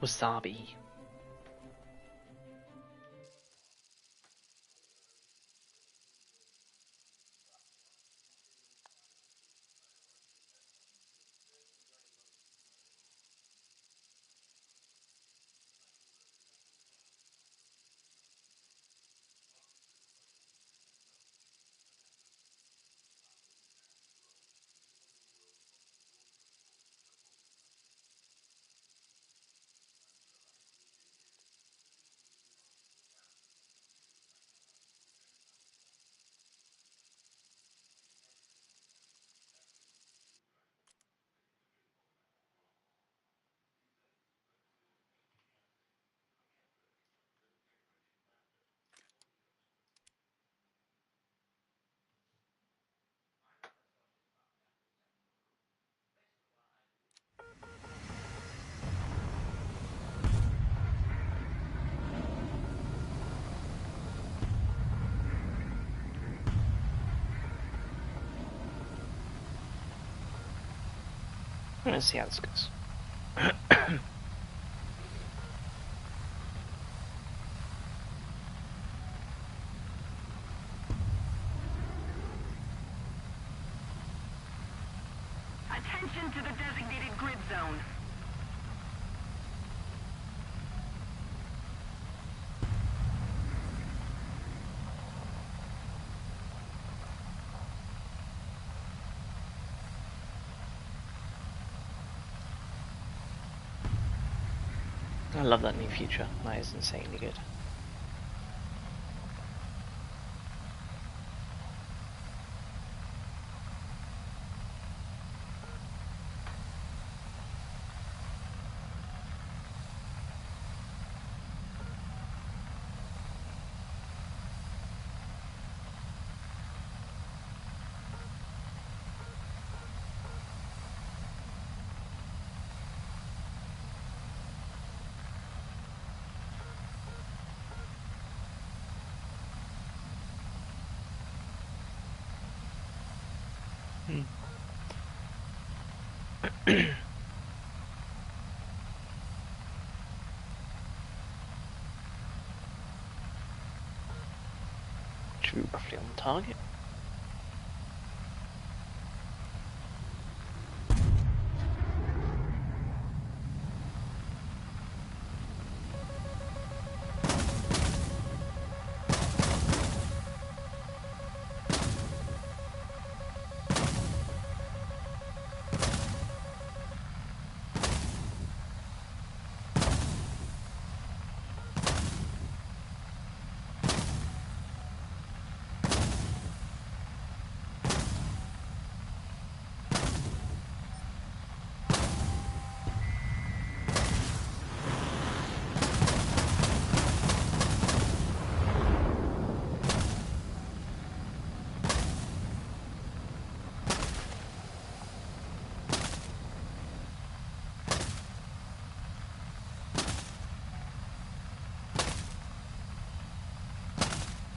Wasabi. Let's see how this goes. Attention to the designated grid zone. I love that new feature. That is insanely good. Should be roughly on target.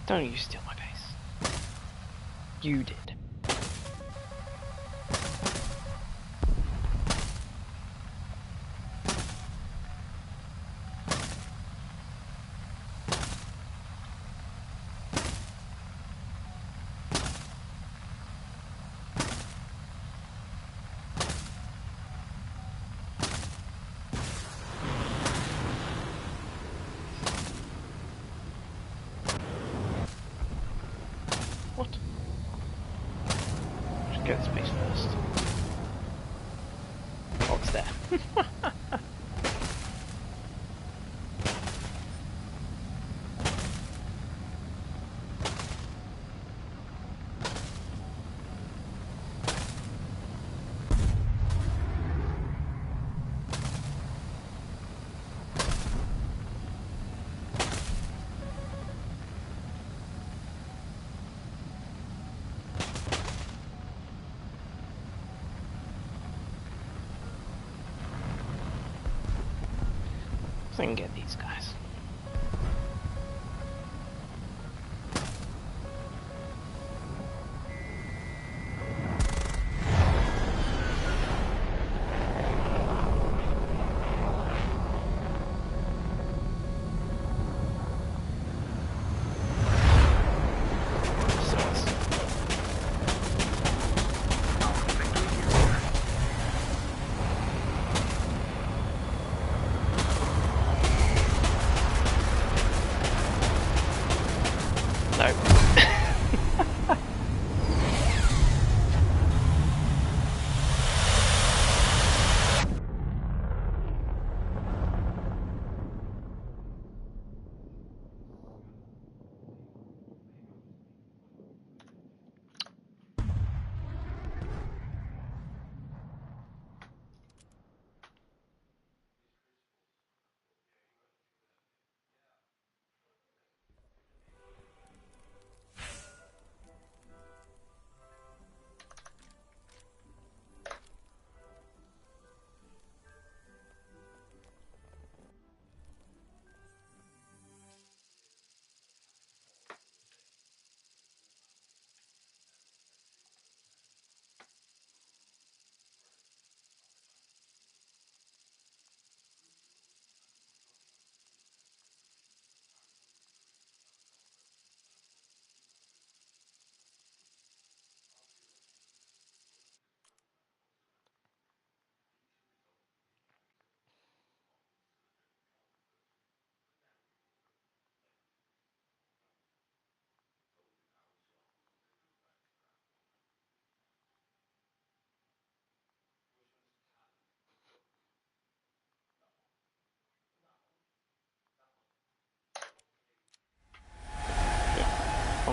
Don't you steal my base. You did. What? Should get the space first. Oh, it's there. I can get these guys.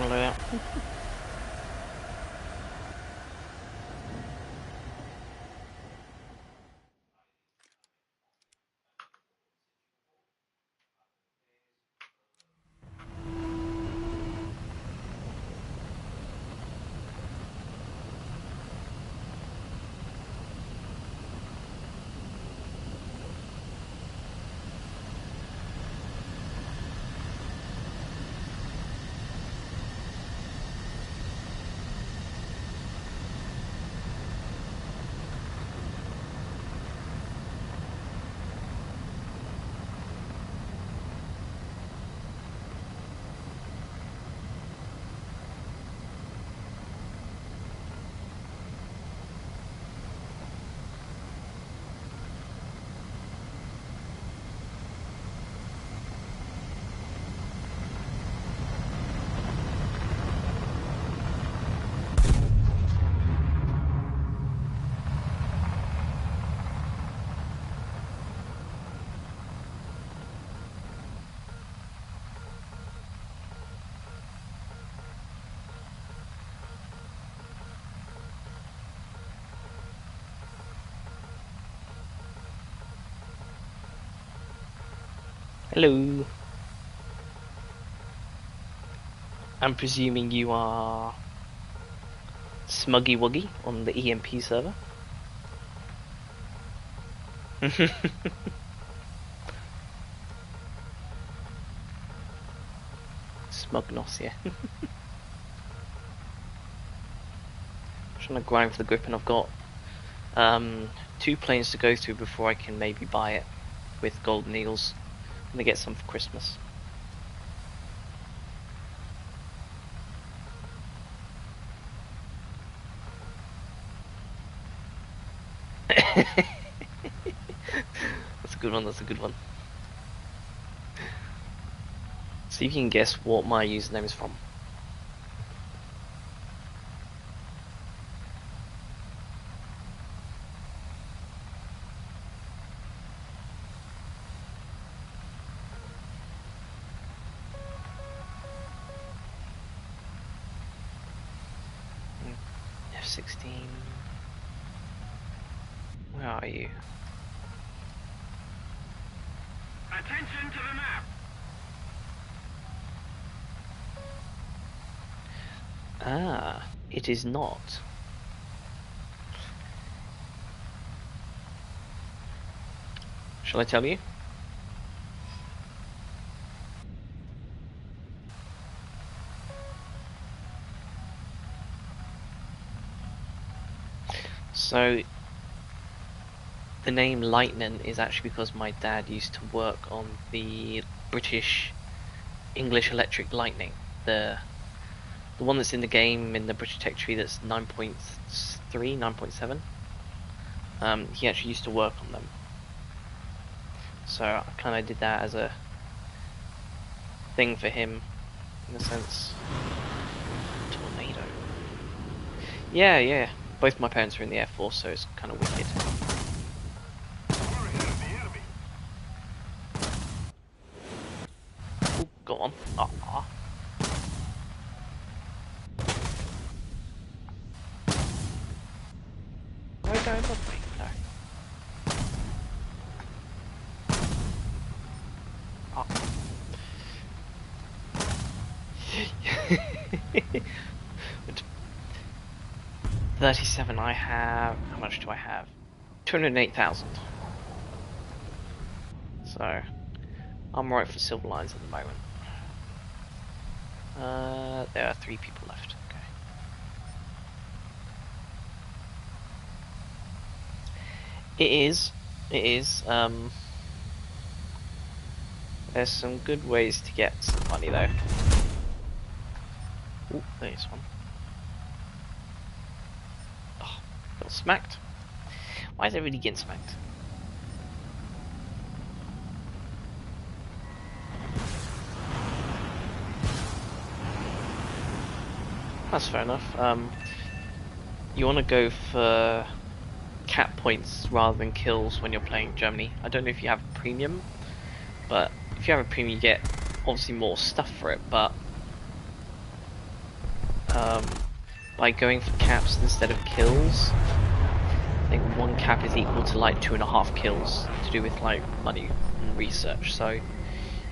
on loadout. Hello. I'm presuming you are Smuggy Wuggy on the EMP server. Smugnos, yeah. Trying to grind for the grip, and I've got 2 planes to go through before I can maybe buy it with golden eagles. I'm gonna get some for Christmas. That's a good one, that's a good one. See if you can guess what my username is from. F-16. Where are you? Attention to the map. Ah, it is not. Shall I tell you? So, the name Lightning is actually because my dad used to work on the British English Electric Lightning, the one that's in the game in the British Tech Tree that's 9.3, 9.7. He actually used to work on them. So I kind of did that as a thing for him, in a sense. Tornado. Yeah, yeah. Both my parents are in the Air Force, so it's kind of wicked. Ooh, go on. Ah. Where go above me? No. Oh. 37 I have. How much do I have? 208,000. So, I'm right for silver lines at the moment. There are 3 people left. Okay. It is. There's some good ways to get some money though. Ooh, there's one. Oh, got smacked. Why is everybody getting smacked? That's fair enough. You want to go for cap points rather than kills when you're playing Germany. I don't know if you have premium, but if you have a premium you get obviously more stuff for it, but by going for caps instead of kills. I think one cap is equal to like 2.5 kills to do with like money and research. So you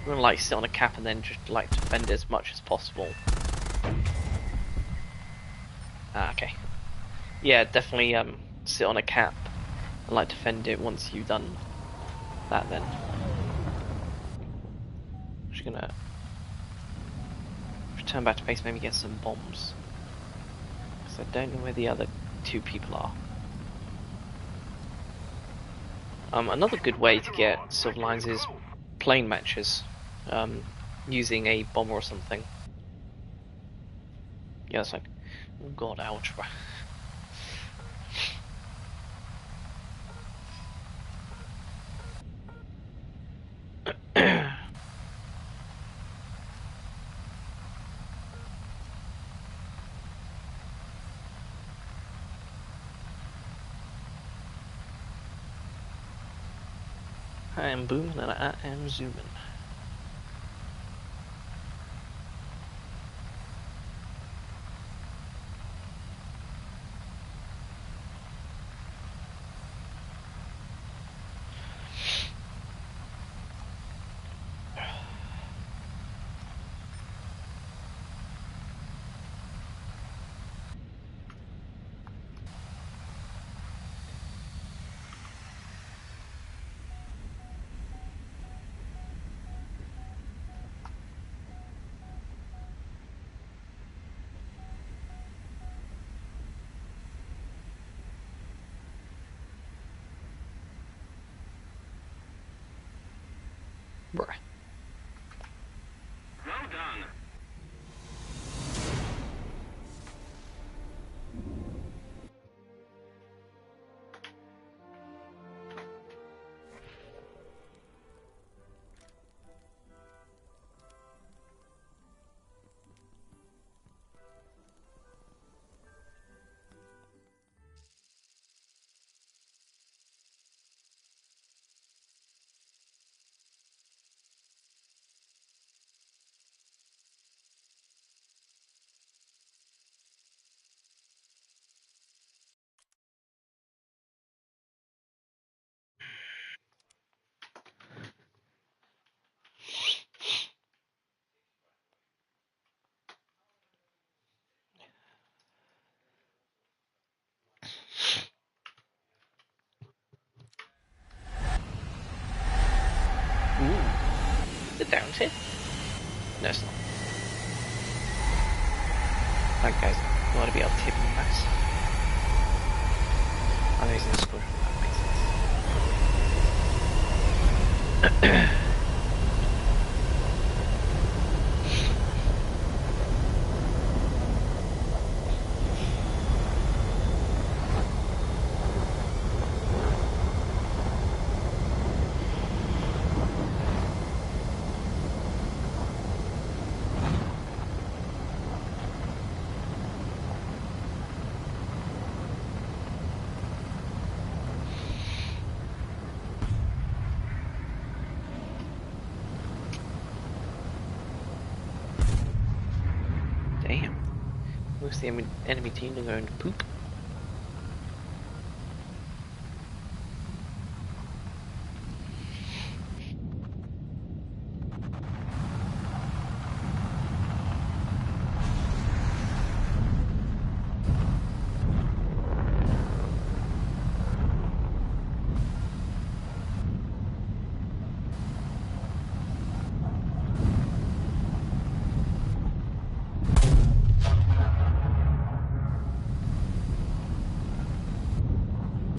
want to like sit on a cap and then just like defend it as much as possible. Okay. Yeah, definitely sit on a cap and like defend it once you've done that then. Just gonna return back to base, maybe get some bombs. Because I don't know where the other two people are. Another good way to get silver lines is plane matches. Using a bomber or something. Yeah, it's like, oh god, ouch. I am booming and I am zooming. Bruh. Well done. Ooh. Is it down here? No, it's not. That guy's got to be able to tip him mass. I know he's in the square. That makes sense. Damn. What's the enemy team going to poop?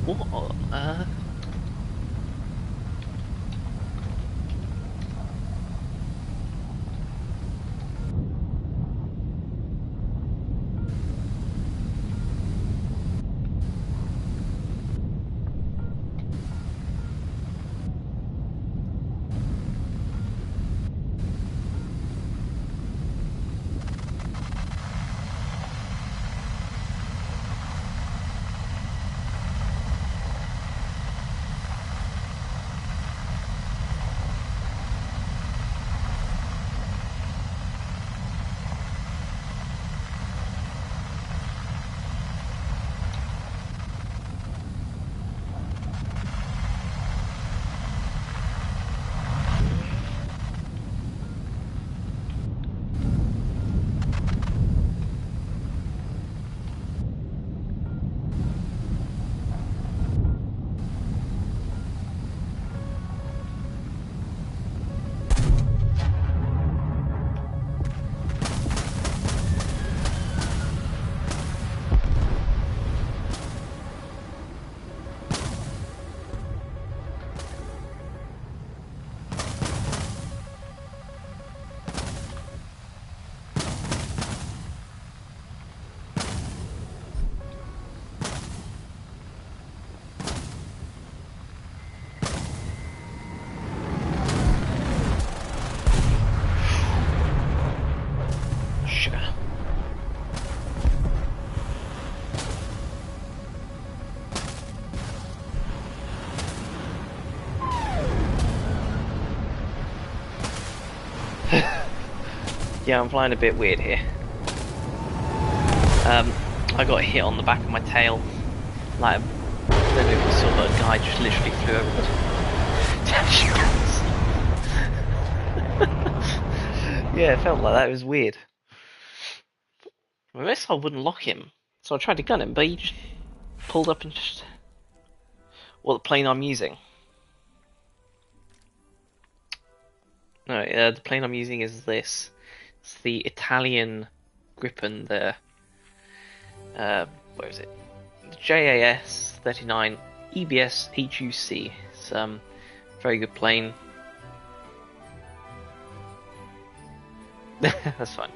What? Yeah, I'm flying a bit weird here. I got hit on the back of my tail. Like, I don't know if you saw, but a guy just literally flew over the... Yeah, it felt like that. It was weird. My missile wouldn't lock him, so I tried to gun him, but he just pulled up and just... What plane I'm using? No, the plane I'm using is this. It's the Italian Gripen, the... where is it? The JAS 39 EBS HUC. It's very good plane. That's fine.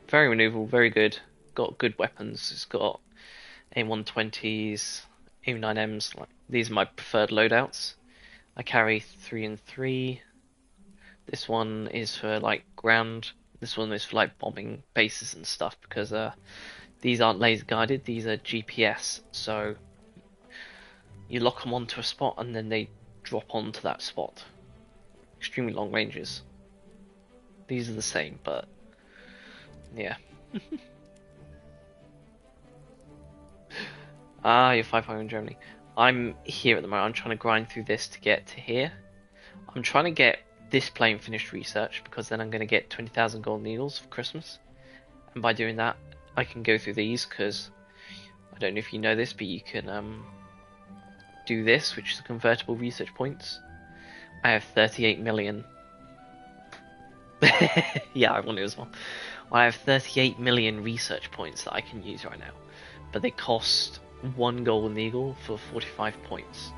Very maneuverable, very good. Got good weapons. It's got A120s, A9Ms. Like, these are my preferred loadouts. I carry 3 and 3. This one is for like ground. This one is for like bombing bases and stuff because these aren't laser guided. These are GPS. So you lock them onto a spot and then they drop onto that spot. Extremely long ranges. These are the same, but yeah. You're 500 in Germany. I'm here at the moment. I'm trying to grind through this to get to here. I'm trying to get this plane finished research because then I'm going to get 20,000 golden needles for Christmas. And by doing that, I can go through these because I don't know if you know this, but you can do this, which is convertible research points. I have 38 million. Yeah, I want it as well. I have 38 million research points that I can use right now, but they cost 1 golden eagle for 45 points.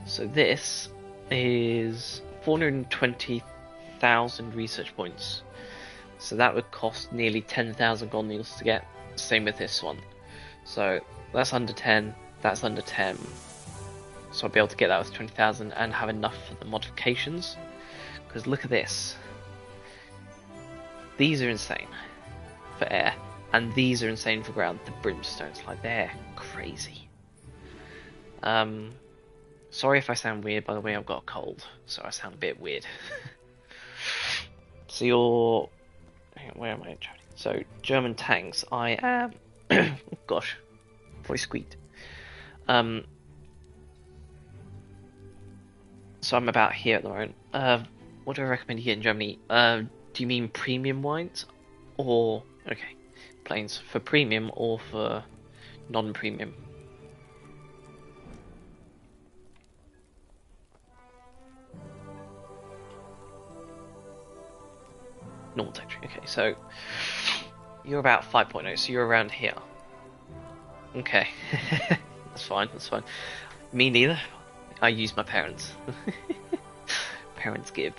So this is 420,000 research points. So that would cost nearly 10,000 golden eagles to get. Same with this one. So that's under 10. That's under 10. So I'll be able to get that with 20,000 and have enough for the modifications. Because look at this. These are insane for air, and these are insane for ground. The brimstones, like, they're crazy. Sorry if I sound weird, by the way, I've got a cold, so I sound a bit weird. So you're... Where am I? So, German tanks, I am... Oh gosh, voice squeaked. So I'm about here at the moment. What do I recommend you get in Germany? Do you mean premium wines? Or, okay, planes for premium or for non-premium? Normal texture, okay, so you're about 5.0, so you're around here. Okay, that's fine, that's fine. Me neither. I use my parents. Parents give.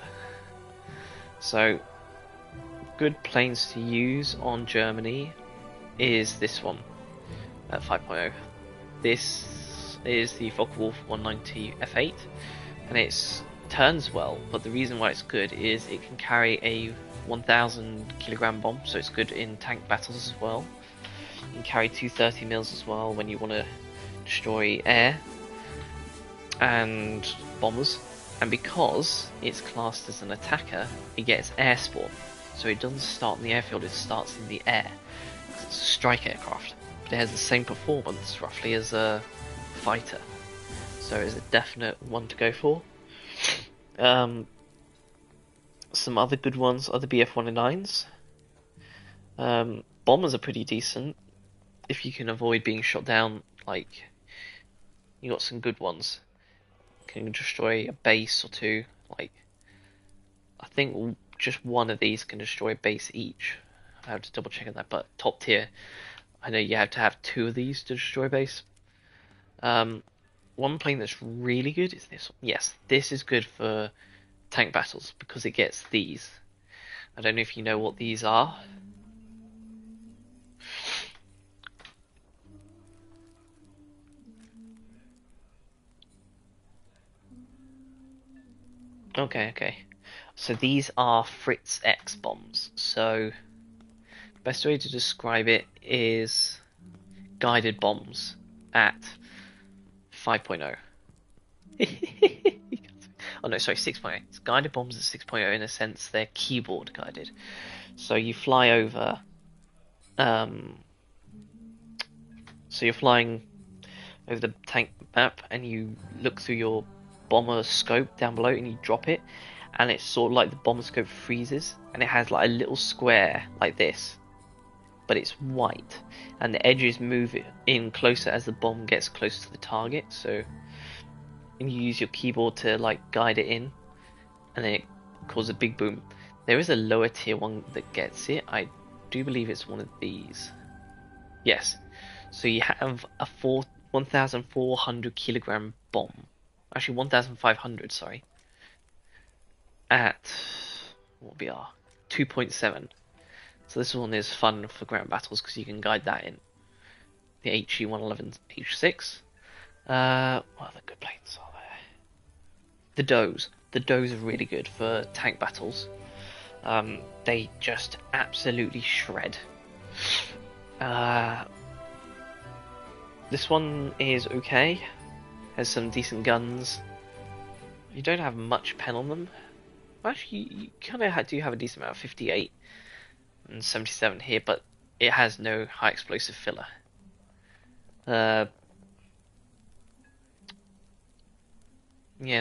So, good planes to use on Germany is this one at 5.0. This is the Focke-Wulf 190 F8, and it turns well, but the reason why it's good is it can carry a 1,000 kilogram bomb, so it's good in tank battles as well. You can carry 230 mils as well when you want to destroy air and bombers. And because it's classed as an attacker, it gets air spawn. So it doesn't start in the airfield, it starts in the air. It's a strike aircraft. But it has the same performance, roughly, as a fighter. So it's a definite one to go for. Some other good ones are the BF-109s. Bombers are pretty decent. If you can avoid being shot down, like, you got some good ones. Can destroy a base or two. Like, I think just one of these can destroy a base each. I have to double check on that, but top tier, I know you have to have 2 of these to destroy a base. One plane that's really good is this one. Yes, this is good for tank battles because it gets these. I don't know if you know what these are. Okay. So these are Fritz X bombs. So, best way to describe it is guided bombs at 5.0. oh no, sorry, 6.0. It's guided bombs at 6.0 in a sense they're keyboard guided. So you fly over, um, so you're flying over the tank map and you look through your bomber scope down below and you drop it, and it's sort of like the bomber scope freezes and it has like a little square like this, but it's white, and the edges move it in closer as the bomb gets closer to the target. So and you use your keyboard to like guide it in, and then it causes a big boom. There is a lower tier one that gets it. I do believe it's one of these. Yes. So you have a 1,400 kilogram bomb. Actually, 1,500. Sorry. At what we are 2.7. So this one is fun for ground battles because you can guide that in. The HE-111 H6. What other good planes are there? The Does. The Does are really good for tank battles. They just absolutely shred. This one is okay. Has some decent guns. You don't have much pen on them. Actually, you kind of do have a decent amount of 58 and 77 here, but it has no high explosive filler. Yeah,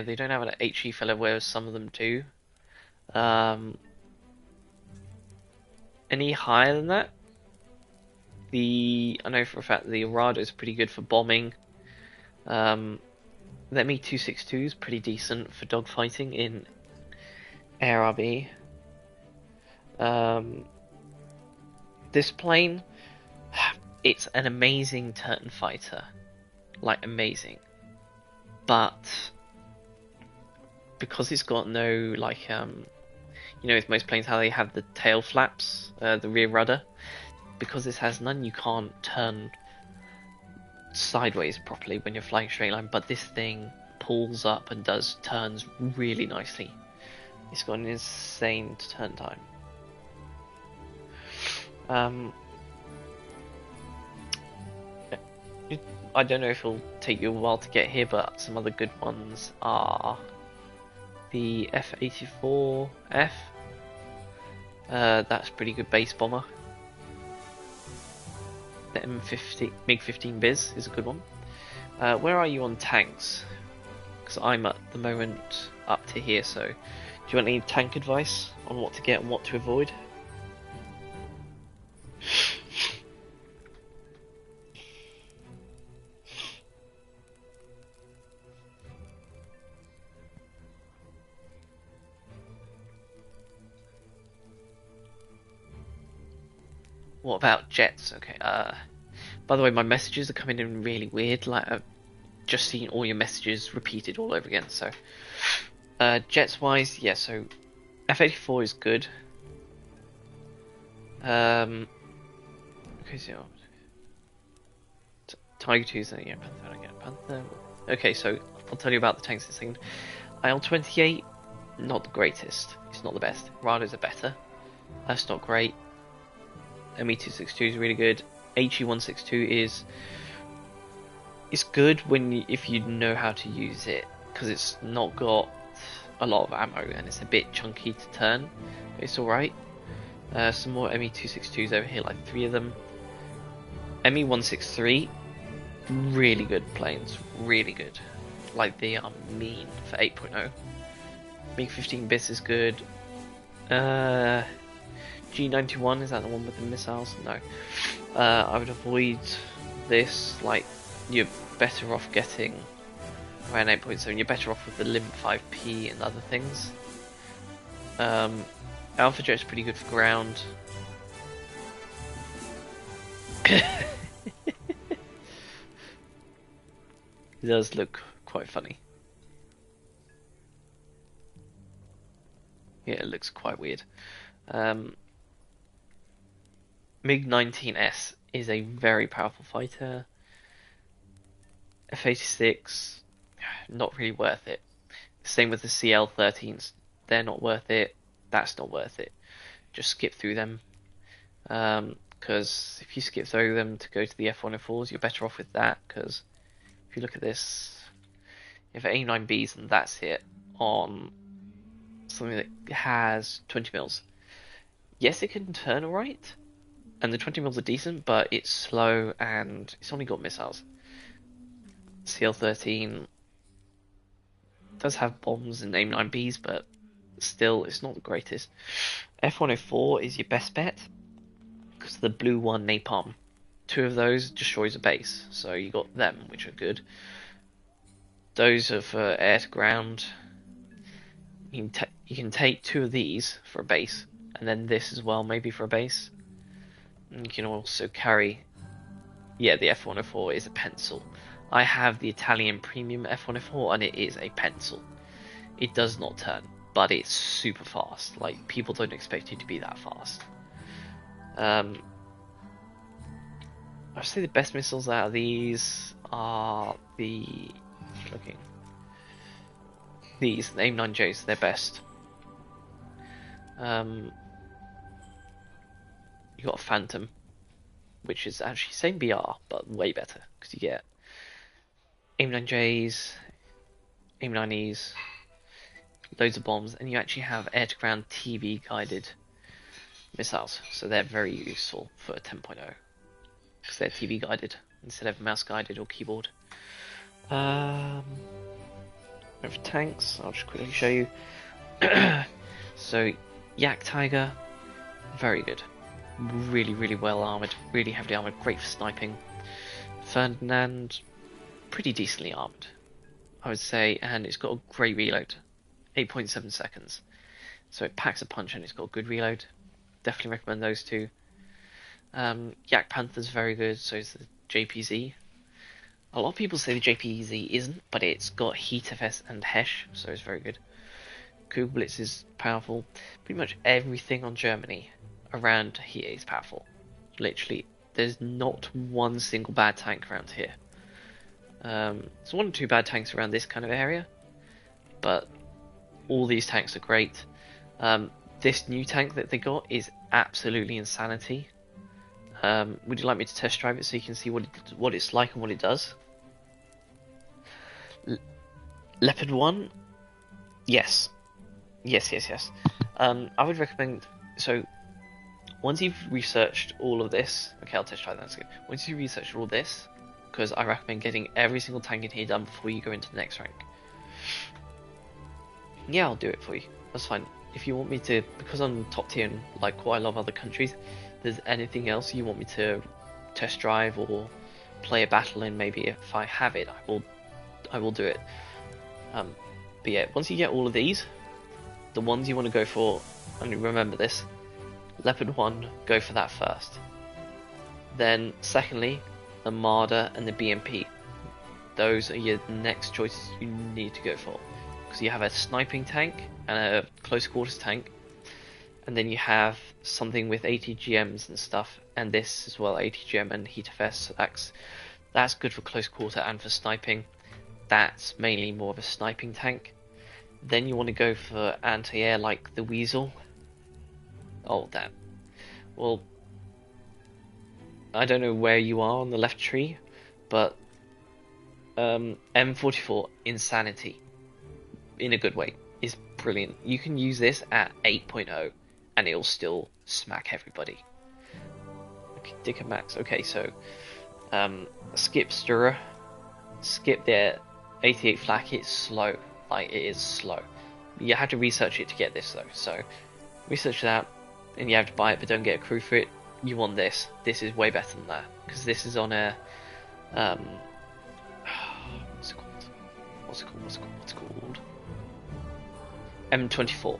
they don't have an HE filler, whereas some of them do. Any higher than that? I know for a fact the Arado is pretty good for bombing. The Me-262 is pretty decent for dogfighting in ARB. This plane, it's an amazing turn fighter, like amazing, but because it's got no like with most planes how they have the tail flaps, the rear rudder. Because this has none, you can't turn sideways properly when you're flying straight line, but this thing pulls up and does turns really nicely. It's got an insane turn time. I don't know if it'll take you a while to get here, but some other good ones are the F-84F. That's pretty good base bomber. The MiG-15 Biz is a good one. Where are you on tanks? Because I'm at the moment up to here, so do you want any tank advice on what to get and what to avoid? What about jets? Okay, by the way, my messages are coming in really weird, like I've just seen all your messages repeated all over again, so... jets wise, yeah, so... F-84 is good. Okay, so... Tiger 2's yeah, Panther again, Panther... Okay, so, I'll tell you about the tanks in a second. IL-28, not the greatest. It's not the best. Rados are better. That's not great. Me-262 is really good. HE-162 is good if you know how to use it, because it's not got a lot of ammo and it's a bit chunky to turn. But it's alright. Some more Me-262s over here, like 3 of them. Me-163, really good planes, really good. Like they are mean for 8.0. MiG-15 Bis is good. G91, is that the one with the missiles? No. I would avoid this, like, you're better off getting around 8.7, you're better off with the Limp 5P and other things. Alpha Jet's pretty good for ground. It does look quite funny. Yeah, it looks quite weird. MiG-19S is a very powerful fighter. F-86, not really worth it. Same with the CL-13s. They're not worth it. That's not worth it. Just skip through them. Because if you skip through them to go to the F-104s, you're better off with that. Because if you look at this, you have A9Bs and that's it. on something that has 20 mils. Yes, it can turn alright, and the 20 mils are decent, but it's slow and it's only got missiles. CL-13 does have bombs and AIM-9Bs, but still, it's not the greatest. F-104 is your best bet because the blue one napalm. Two of those destroys a base, so you got them, which are good. Those are for air to ground. You can take two of these for a base, and then this as well, maybe for a base. And you can also carry. Yeah, the F-104 is a pencil. I have the Italian premium F-104, and it is a pencil. It does not turn, but it's super fast. Like, people don't expect you to be that fast. I'd say the best missiles out of these are the AIM-9Js. They're best. You got a Phantom, which is actually same BR but way better because you get AIM-9Js, AIM-9Es, loads of bombs, and you actually have air-to-ground TV guided missiles, so they're very useful for 10.0 because they're TV guided instead of mouse guided or keyboard. For tanks, I'll just quickly show you. So, Yak Tiger, very good. Really well armoured, really heavily armoured, great for sniping. Ferdinand, pretty decently armoured, I would say, and it's got a great reload, 8.7 seconds. So it packs a punch and it's got a good reload. Definitely recommend those two. Yak Panther's very good, so is the JPZ. A lot of people say the JPZ isn't, but it's got Heat FS and Hesh, so it's very good. Kugelblitz is powerful. Pretty much everything on Germany around here is powerful. Literally, there's not one single bad tank around here. There's one or two bad tanks around this kind of area, but all these tanks are great. This new tank that they got is absolutely insanity. Would you like me to test drive it so you can see what it's like and what it does? Leopard 1? Yes. Yes. I would recommend... So, once you've researched all of this... Okay, I'll test drive that. That's good. Once you've researched all this, because I recommend getting every single tank in here done before you go into the next rank. Yeah, I'll do it for you. That's fine. If you want me to... Because I'm top tier in like quite a lot of other countries, if there's anything else you want me to test drive or play a battle in, maybe if I have it, I will do it. But yeah, once you get all of these, the ones you want to go for, and remember this, Leopard 1, go for that first. Then, secondly, the Marder and the BMP. Those are your next choices you need to go for. Because you have a sniping tank and a close quarters tank, and then you have something with ATGMs and stuff, and this as well, ATGM and Heat FS, so that's good for close quarter and for sniping. That's mainly more of a sniping tank. Then you want to go for anti-air like the Weasel. Oh, damn. Well, I don't know where you are on the left tree, but M44 Insanity, in a good way, is brilliant. You can use this at 8.0 and it'll still smack everybody. Okay, Dicker Max. Okay, so skip Stirrer, skip the 88 flak. It's slow. Like, it is slow. You have to research it to get this though, so research that and you have to buy it, but don't get a crew for it. You want this. This is way better than that, because this is on a what's it called? M24.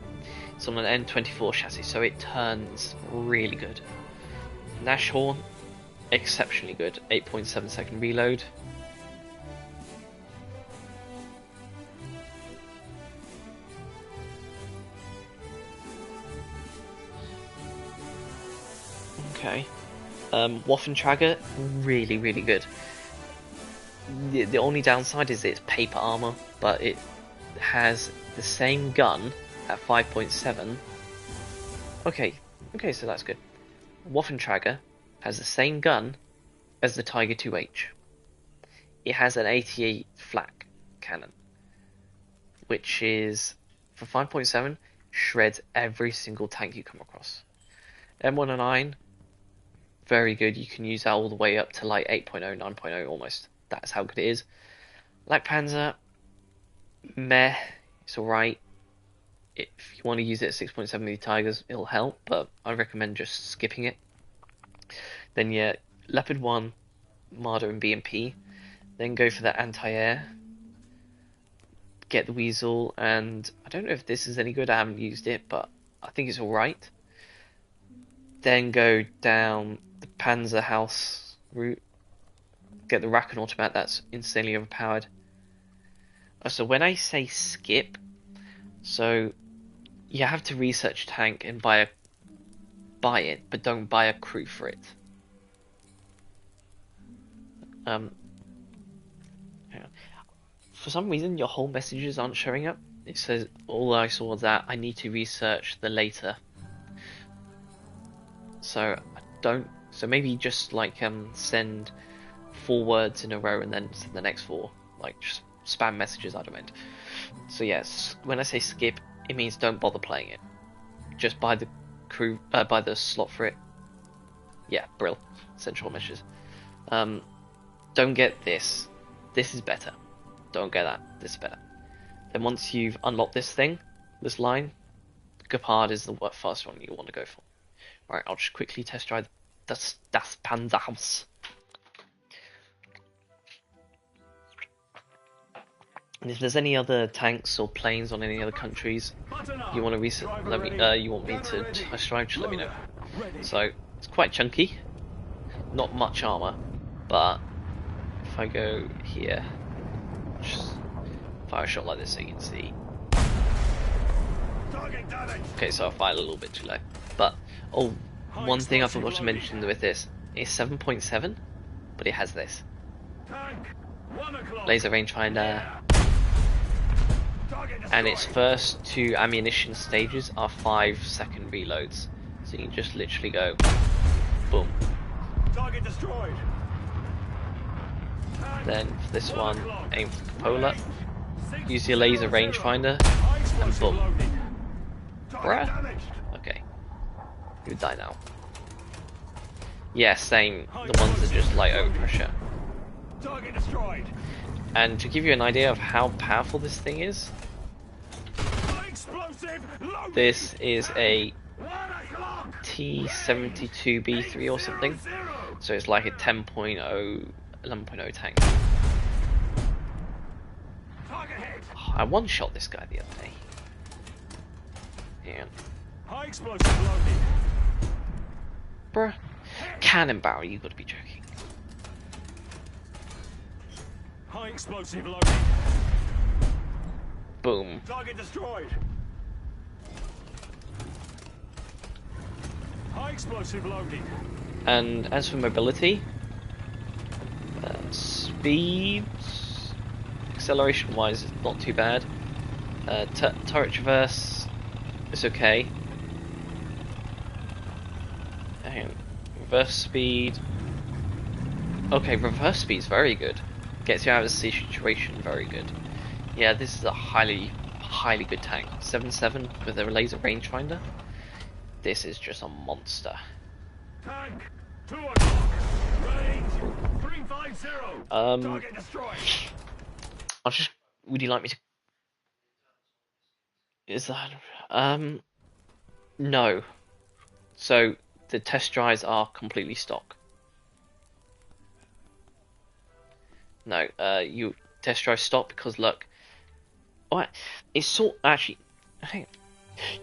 It's on an M24 chassis, so it turns really good. Nash Horn, exceptionally good. 8.7 second reload. Okay. Waffentrager, really good. The only downside is it's paper armor, but it has the same gun at 5.7. Okay, so that's good. Waffentrager has the same gun as the Tiger 2H. It has an 88 flak cannon. which is for 5.7 shreds every single tank you come across. M109, very good. You can use that all the way up to like 8.0, 9.0 almost. That's how good it is. Black Panzer, meh, it's alright. If you want to use it at 6.7 with Tigers, it'll help, but I recommend just skipping it. Then yeah, Leopard 1, Marder and BMP. Then go for the anti-air. Get the Weasel, and I don't know if this is any good, I haven't used it, but I think it's alright. Then go down the Panzer House route. Get the Rack and Automat, that's insanely overpowered. So when I say skip, so you have to research tank and buy it, but don't buy a crew for it. For some reason your whole messages aren't showing up. It says all I saw was that I need to research the later. So I don't. So maybe just like send 4 words in a row and then send the next 4. Like just spam messages, I don't mind. So yes, when I say skip, it means don't bother playing it. Just buy the crew, buy the slot for it. Yeah, brill. Central messages. Don't get this. This is better. Don't get that. This is better. Then once you've unlocked this thing, this line, Gepard is the first one you want to go for. Right, I'll just quickly test drive das Panzerhaus. And if there's any other tanks or planes on any other countries you want to you want me to test drive, just let me know. So it's quite chunky, not much armor, but if I go here, just fire a shot like this so you can see. Okay, so I fired a little bit too low. But one thing I forgot to mention with this is 7.7, but it has this laser rangefinder, and its first 2 ammunition stages are 5-second reloads, so you can just literally go boom. Target destroyed. Then for this one, aim for the cupola, use your laser rangefinder, and boom. Bruh. Okay. You die now. Yeah, same. The ones that just light overpressure. Target destroyed. And to give you an idea of how powerful this thing is, this is a T-72B3 or something. So it's like a 10.0, 11.0 tank. Oh, I one-shot this guy the other day. Yeah. High explosive loaded. Bruh. Cannon barrel, you gotta be joking. High explosive loaded. Boom. Target destroyed. High explosive loaded. And as for mobility, speed, acceleration wise, it's not too bad. Turret traverse, it's okay. And reverse speed. Okay, reverse speed's very good. Gets you out of the situation very good. Yeah, this is a highly good tank. 7.7 with a laser rangefinder. This is just a monster. Tank 2 o'clock. Range 350. Target destroyed. Would you like me to? Is that? No. So the test drives are completely stock. No, you test drive stock because look. Alright, it's actually.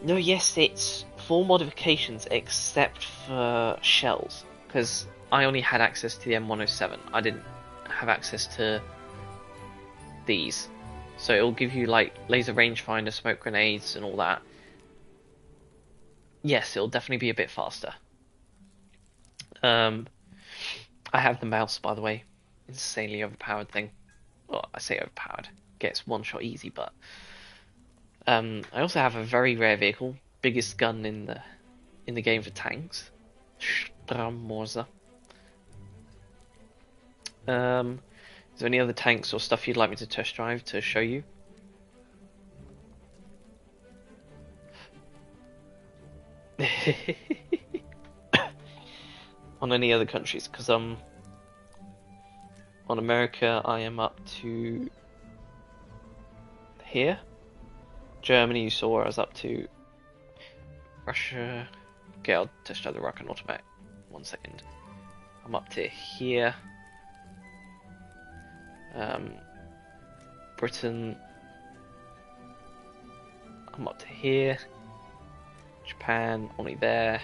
No, yes, it's full modifications except for shells, because I only had access to the M107. I didn't have access to these, so it'll give you like laser rangefinder, smoke grenades, and all that. Yes, it'll definitely be a bit faster. I have the mouse, by the way, insanely overpowered thing. Well, I say overpowered, gets one shot easy, but. I also have a very rare vehicle, biggest gun in the game for tanks, Strammoser. Is there any other tanks or stuff you'd like me to test drive to show you? On any other countries, because on America I am up to here. Germany, you saw where I was up to. Russia. Okay, I'll test out the rocket automatic. 1 second. I'm up to here. Britain. I'm up to here. Japan, only there.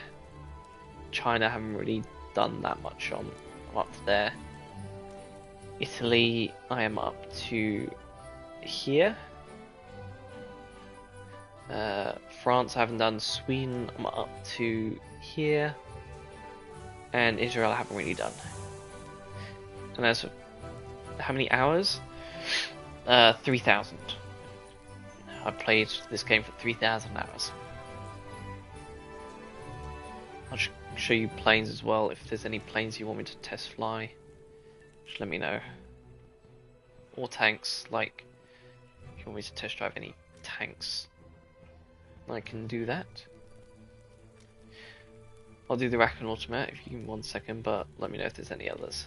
China, I haven't really done that much on. I'm up to there. Italy, I am up to here. France, I haven't done. Sweden, I'm up to here. And Israel, I haven't really done. And as for how many hours? 3,000. I've played this game for 3,000 hours. I'll show you planes as well. If there's any planes you want me to test fly, just let me know. Or tanks, like if you want me to test drive any tanks, I can do that. I'll do the Rack and Automat if you give me 1 second, but let me know if there's any others.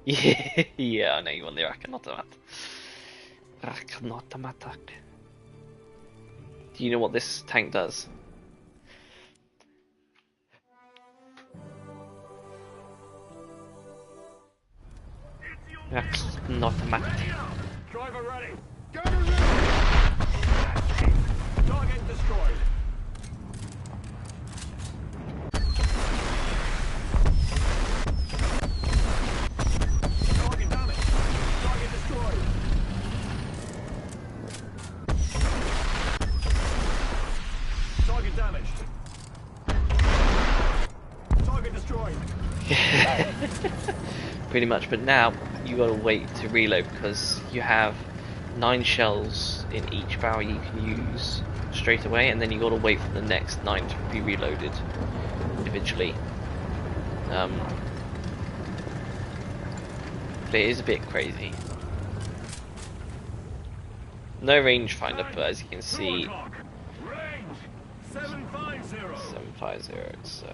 Yeah, I know you want the Rack and Automat. Rack and Automat. Do you know what this tank does? Rack and Automat. Driver ready. Gunner ready. Target destroyed. Target damaged. Target destroyed. Target damaged. Target destroyed. Pretty much, but now you gotta wait to reload because you have 9 shells in each barrel you can use straight away, and then you gotta wait for the next 9 to be reloaded individually. But it is a bit crazy. No rangefinder, but as you can see, 750. So.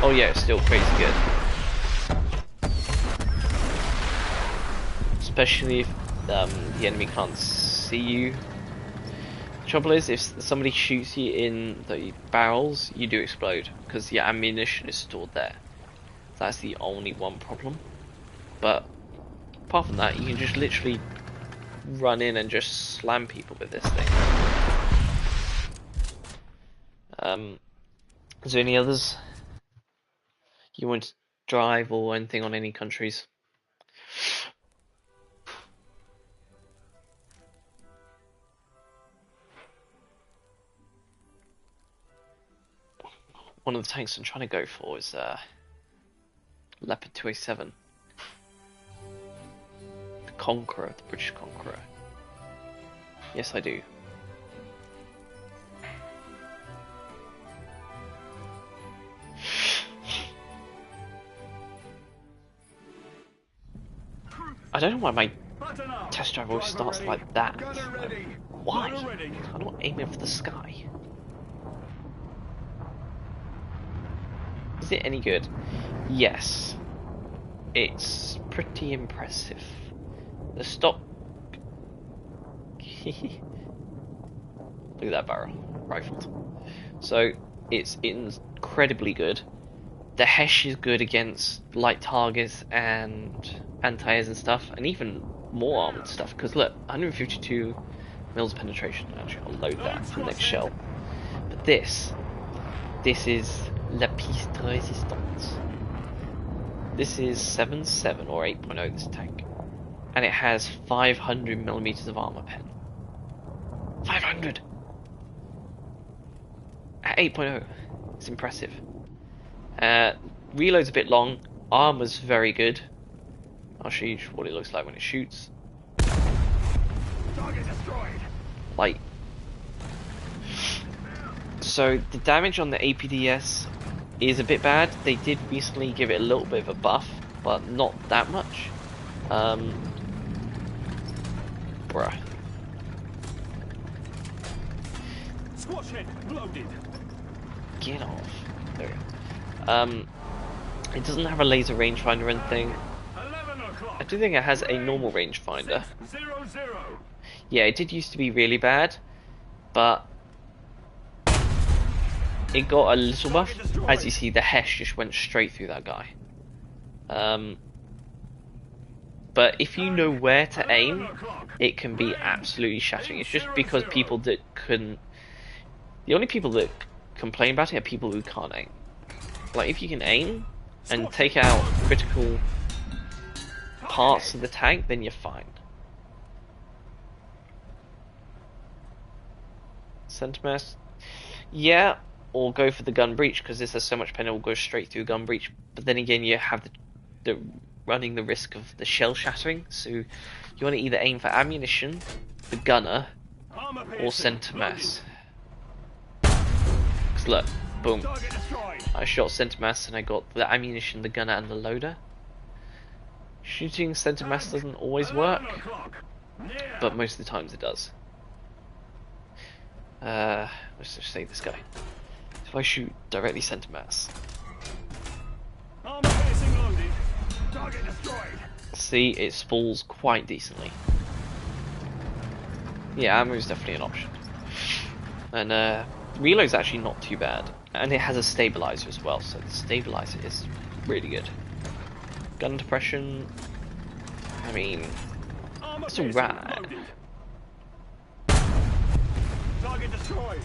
Oh yeah, it's still crazy good. Especially if the enemy can't see you. The trouble is, if somebody shoots you in the barrels, you do explode, because your ammunition is stored there. That's the only one problem. But apart from that, you can just literally run in and just slam people with this thing. Is there any others you want to drive or anything on any countries? One of the tanks I'm trying to go for is Leopard 2A7. The Conqueror, the British Conqueror. Yes, I do. I don't know why my test drive always starts like that. Why? I'm not aiming for the sky. Is it any good? Yes. It's pretty impressive. The stock... Look at that barrel. Rifled. So, it's incredibly good. The Hesh is good against light targets and anti-airs and stuff, and even more armored stuff, because look, 152 mils penetration. Actually, I'll load that for the next shell. But this is La Piste Résistance. This is 7.7 or 8.0, this tank. And it has 500 millimeters of armor pen. 500! At 8.0. It's impressive. Reload's a bit long. Armor's very good. I'll show you what it looks like when it shoots. Target destroyed. Like, so the damage on the APDS is a bit bad. They did recently give it a little bit of a buff, but not that much. Bruh. Squash head loaded. Get off. There we go. It doesn't have a laser rangefinder or anything. 11 I o'clock. do think it has a normal rangefinder. 600. Yeah, it did used to be really bad, but it got a little buff. As you see, the Hesh just went straight through that guy. But if you know where to aim, it can be absolutely shattering. It's just because people that couldn't... The only people that complain about it are people who can't aim. Like, if you can aim and take out critical parts of the tank, then you're fine. Center mass? Yeah, or go for the gun breach, because this has so much pen it will go straight through gun breach. But then again, you have the running the risk of the shell shattering, so you want to either aim for ammunition, the gunner, or center mass. Because look, boom, I shot center mass and I got the ammunition, the gunner, and the loader. Shooting center mass doesn't always work, but most of the times it does. Let's just say this guy. If I shoot directly center mass, see, it spalls quite decently. Yeah, ammo is definitely an option. And reload's actually not too bad. And it has a stabilizer as well, so the stabilizer is really good. Gun depression, I mean, it's alright. Target destroyed.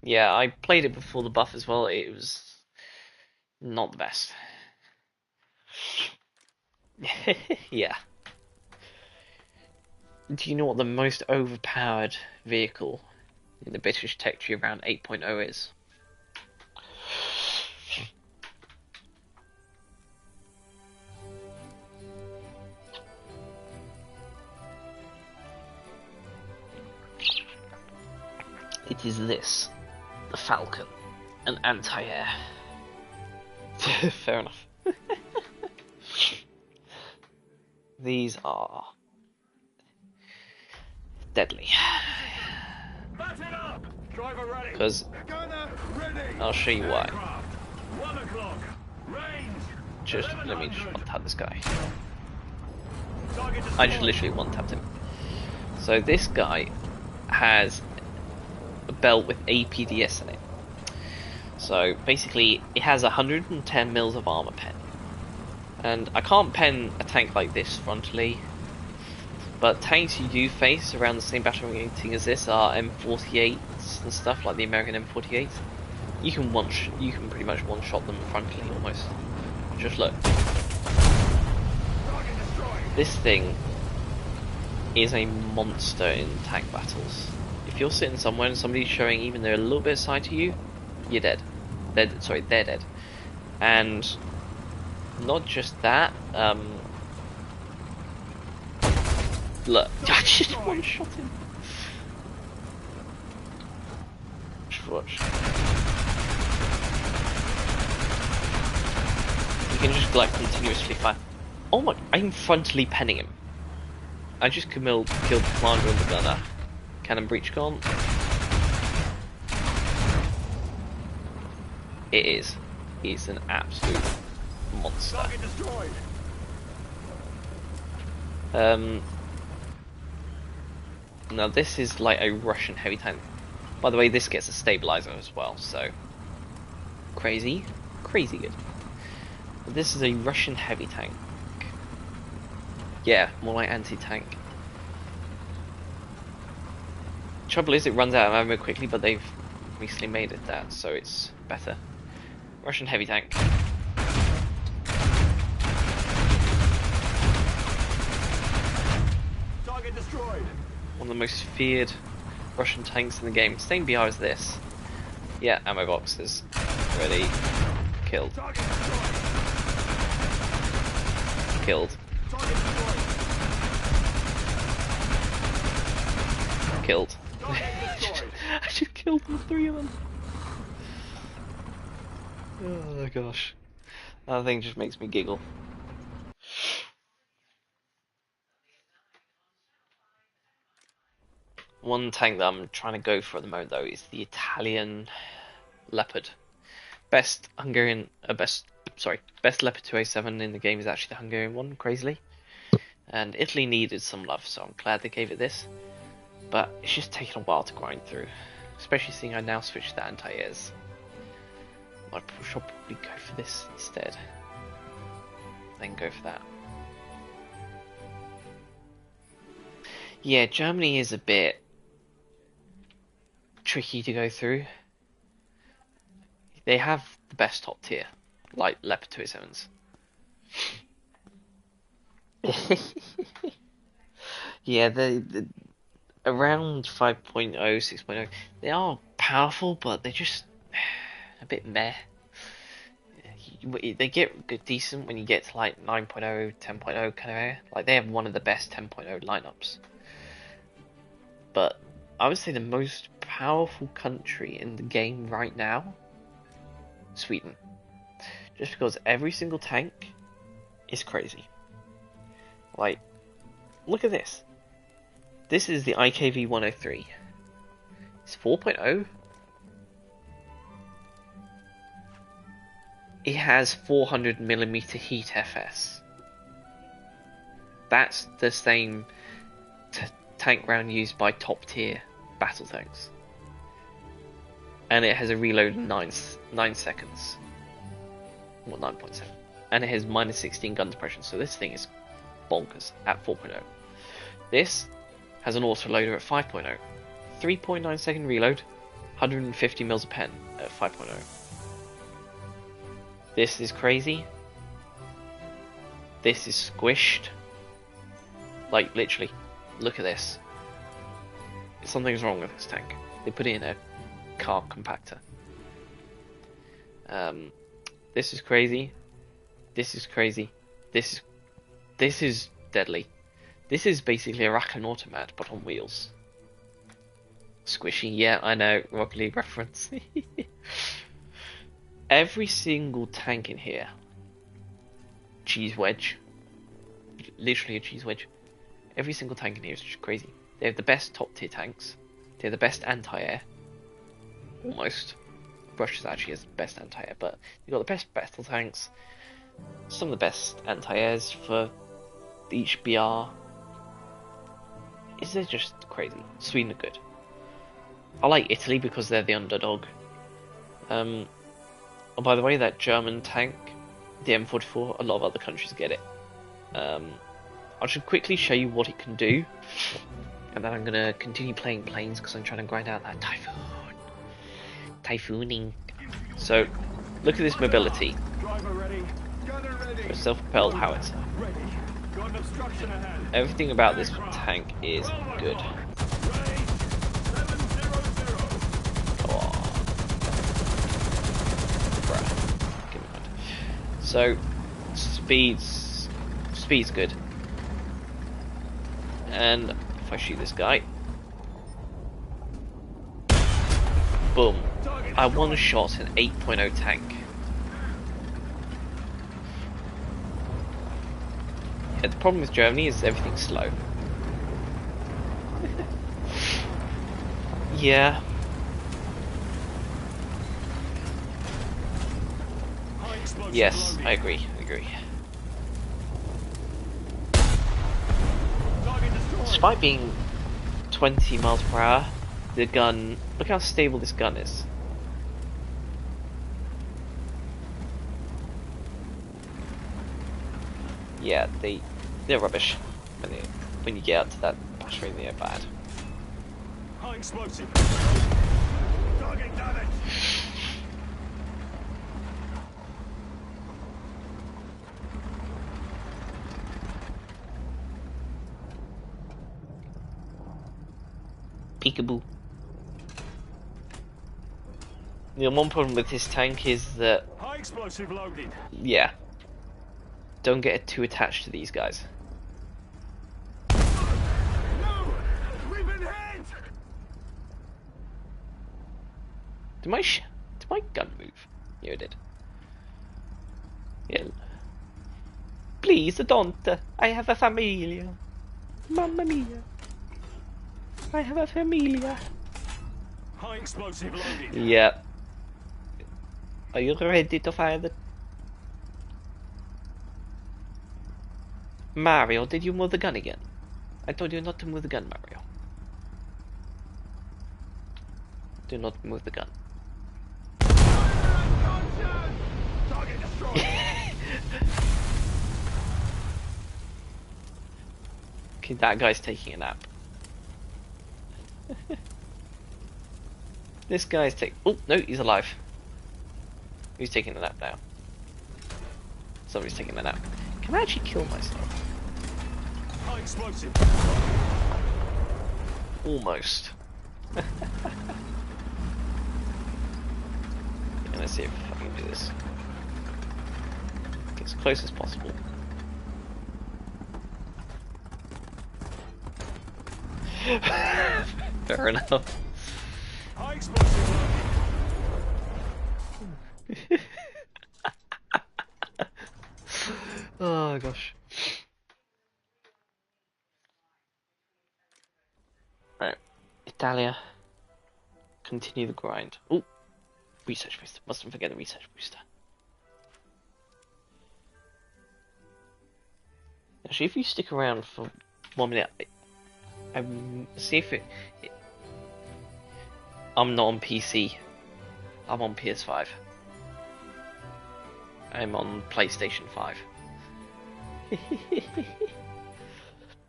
Yeah, I played it before the buff as well. It was not the best. Yeah. Do you know what the most overpowered vehicle in the British Tech Tree around 8.0 is? It is this. The Falcon. An anti-air. Fair enough. These are deadly. Because I'll show you why. Just let me just one-tap this guy. I just literally one-tapped him. So this guy has a belt with APDS in it. So basically it has 110 mils of armor pen. And I can't pen a tank like this frontally, but tanks you do face around the same battle rating as this are M48s and stuff, like the American M48. You can pretty much one-shot them frontally almost. Just look. This thing is a monster in tank battles. If you're sitting somewhere and somebody's showing even they're a little bit aside to you, you're dead. They're dead. And not just that, look, I just one-shot him. Just watch. You can just like continuously fire. Oh my, I'm frontally penning him. I just killed the commander and the gunner. Cannon breach gone. It's an absolute monster. Now this is like a Russian heavy tank. By the way, this gets a stabilizer as well, so crazy good. But this is a Russian heavy tank. Yeah, more like anti-tank. Trouble is, it runs out of ammo quickly, but they've recently made it that, so it's better. Russian heavy tank. Target destroyed. One of the most feared Russian tanks in the game. Same BR as this. Yeah, ammo boxes. Ready. Killed. Killed. Killed. I just killed all three of them. Oh gosh. That thing just makes me giggle. One tank that I'm trying to go for at the moment though is the Italian Leopard. Best Hungarian, best Leopard 2A7 in the game is actually the Hungarian one, crazily. And Italy needed some love, so I'm glad they gave it this. But it's just taken a while to grind through, especially seeing I now switched to the anti-airs. I should probably go for this instead. Then go for that. Yeah, Germany is a bit tricky to go through. They have the best top tier, like Leopard 2A7s. Yeah, the around 5.0, 6.0, they are powerful, but they're just a bit meh. They get good, decent when you get to like 9.0, 10.0 kind of area. Like they have one of the best 10.0 lineups. But I would say the most powerful country in the game right now, Sweden. Just because every single tank is crazy. Like, look at this. This is the IKV 103. It's 4.0. It has 400mm heat FS. That's the same tank round used by top tier battle tanks. And it has a reload in 9 seconds. Well, 9.7. And it has minus 16 gun suppression, so this thing is bonkers at 4.0. This has an autoloader at 5.0. 3.9 second reload, 150 mils a pen at 5.0. This is crazy. This is squished. Like, literally. Look at this. Something's wrong with this tank. They put it in a car compactor. This is crazy. This is crazy. This is deadly. This is basically a Rakan Automat, but on wheels. Squishy, yeah, I know, Rocket League reference. Every single tank in here, cheese wedge. Literally a cheese wedge. Every single tank in here is just crazy. They have the best top tier tanks. They have the best anti-air. Almost. Russia's actually has the best anti-air, but you've got the best battle tanks. Some of the best anti-airs for each BR. They're just crazy. Sweden are good. I like Italy because they're the underdog. Oh, by the way, that German tank, the M44, a lot of other countries get it. I should quickly show you what it can do, and then I'm going to continue playing planes because I'm trying to grind out that typhooooning. So, look at this mobility. Driver ready. Gunner ready. A self-propelled howitzer. Ready. Got an obstruction ahead. Everything about this tank is good. Ready. 700. Oh. Bruh. Give me that. So, speed's good. And if I shoot this guy, boom. I one shot an 8.0 tank. Yeah, the problem with Germany is everything's slow. Yeah. Yes, I agree. Despite being 20 miles per hour, the gun, look how stable this gun is. Yeah, they're rubbish when you get up to that bash rate. They're bad. High explosive. Target damage. Peekaboo. The one problem with this tank is that, High explosive loaded. yeah, don't get too attached to these guys. No! We've been hit! Did my gun move? Yeah, it did. Yeah. Please don't. I have a familia. Mamma mia. I have a familia. High explosive loaded. Yeah. Are you ready to fire the... Mario, did you move the gun again? I told you not to move the gun, Mario. Do not move the gun. Target destroyed. Okay, that guy's taking a nap. This guy's taking... Oh, no, he's alive. Who's taking a nap now? Somebody's taking a nap. Can I actually kill myself? High explosive. Almost. Let's see if I can do this. Get as close as possible. Fair enough. High explosive loaded. Oh gosh. Right. Italia. Continue the grind. Oh, research booster. Mustn't forget the research booster. Actually, if you stick around for 1 minute, see if I'm not on PC. I'm on PS5. I'm on PlayStation 5.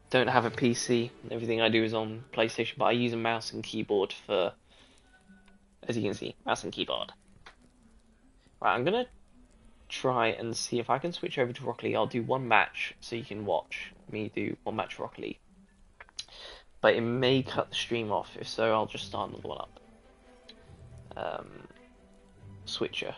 Don't have a PC. Everything I do is on PlayStation, but I use a mouse and keyboard for, as you can see, mouse and keyboard. Right, I'm gonna try and see if I can switch over to Rocket League. I'll do one match so you can watch me do one match Rocket League. But it may cut the stream off. If so, I'll just start another one up. Switcher.